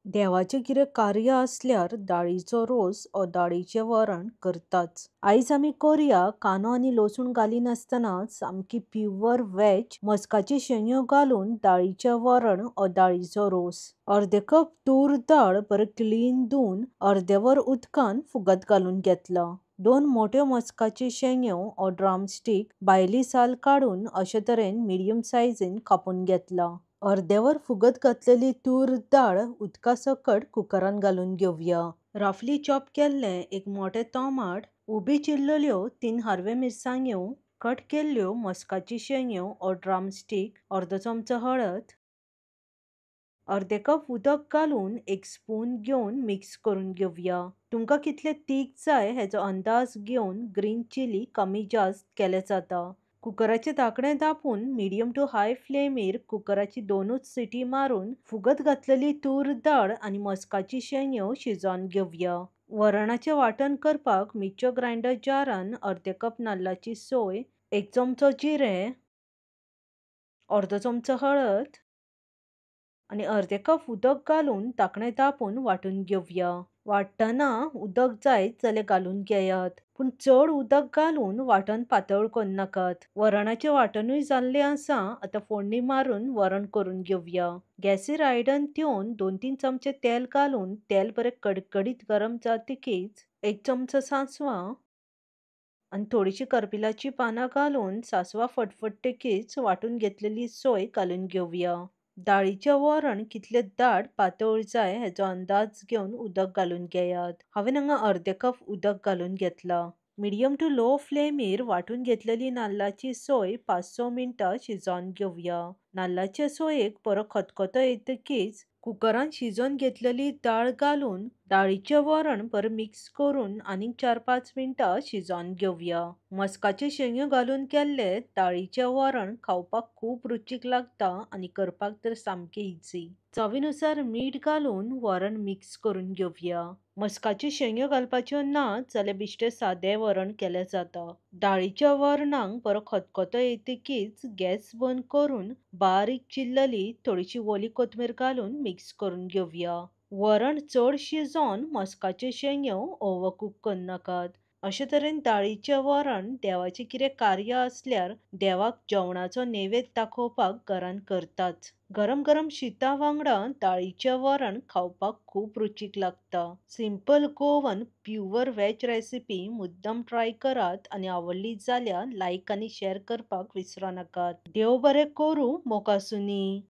देवाचें कितें कार्य आसल्यार दाळीचो रोस वा दाळीचें वरण करताच। आयज आमी करुया कांदो आनी लसूण घालिनासतना सामकी प्युअर वेज मस्काची शेंयो घालून दाळीचें वरण वा दाळीचो रोस। अर्दे कप तूर दाळ बरी क्लीन धुवन अर्देवर उदकान फुगत घालून घेतला। 2 मोठ्यो मस्काच्यो शेंयो वा ड्रमस्टिक भायली साल काढून अशे तरेन मिडियम सायझीन कापून घेतला। अर्देवर फुगत घातलेली तूर दाळ उदका सकट कुकरान घालून घेवया। रफली चॉप केल्ले एक मोठे टोमाट, उबी चिरलेल्यो 3 हरवे मिरसांग्यो, कट केल्ल्यो मस्काची शेंयो वा ड्रमस्टिक, अर्दो चमचो हळद, अर्दे कप उदक घालून एक स्पून घेवन मिक्स करून घेवया। तुमकां कितले तीख जाय हेचो अंदाज घेवन ग्रीन चिली कमी जास्त केले जाता। कुकराचें धाकणें धांपून मिडियम टू हाय फ्लेमीर कुकराची 2च सिटी मारून फुगत घातलेली तूर दाळ आनी मस्काची शेंयो शिजोवन घेवया। वरणाचें वांटण करपाक मिक्सर ग्राइंडर जारान अर्दे कप नाल्लाची सोय, 1 चमचो जिरें, अर्दो चमचो हळद आनी अर्दे कप उदक घालून धाकणें धांपून वांटून घेवया। वाट्टना उदक जायत जाल्यार घालून घेयात, पूण चड उदक घालून वांटण पातळ करनाकात। वरणाचें वांटणूय जाल्लें आसा, आतां फोडणी मारून वरण करून घेवया। गॅसीर आयदन ठेवन 2-3 चमचे तेल घालून तेल बरें कडकडीत गरम जातकीच 1 चमचो सांसवां आनी थोडीशी करपिलाची पानां घालून सांसवां फडफडटकीच वांटून घेतलेली सोय घालून घेवया। दाळीचें वरण कितले दाट पातळ जाय हेचो अंदाज घेवन उदक घालून घेयात। हांवें हांगा अर्दे कप उदक घालून घेतला। मिडियम टू लो फ्लेमीर वांटून घेतलेली नाल्लाची सोय 5-6 मिनटां शिजोवन घेवया। नाल्लाचे सोयेक बरो खतखतो येतकीच कुकरान शिजोवन घेतलेली दाळ घालून दाळीचें वरण बरें मिक्स करून आनीक 4-5 मिनटां शिजोवन घेवया। मस्काच्यो शेंयो घालून केल्लें दाळीचें वरण खावपाक खूब रुचीक लागता आनी करपाक तर सामकें इझी। चवीनुसार मीठ घालून वरण मिक्स करून घेवया। मस्काच्यो शेंयो घालपाच्यो नात जाल्यार बिश्टें सादें वरण केलें जाता। दाळीच्या वरणाक बरो खतखतो येतकीच गॅस बंद करून बारीक चिरलेली थोडीशी ओली कोथमीर घालून मिक्स करून घेवया। वरण चड शिजोवन मस्काच्यो शेंयो ओव्हरकूक करनाकात। अशे तरेन दाळीचें वरण देवाचें कितें कार्य आसल्यार देवाक जेवणाचो नैवेद्य दाखोवपाक घरान करताच। गरम गरम शीता वांगडा दाळीचें वरण खावपाक खूब रुचीक लागता। Simple Goan pure veg recipe मुद्दम ट्राय करात आनी आवडली जाल्यार लायक आनी शेअर करपाक विसरो नाकात। देव बरें करूं मोगासुनी।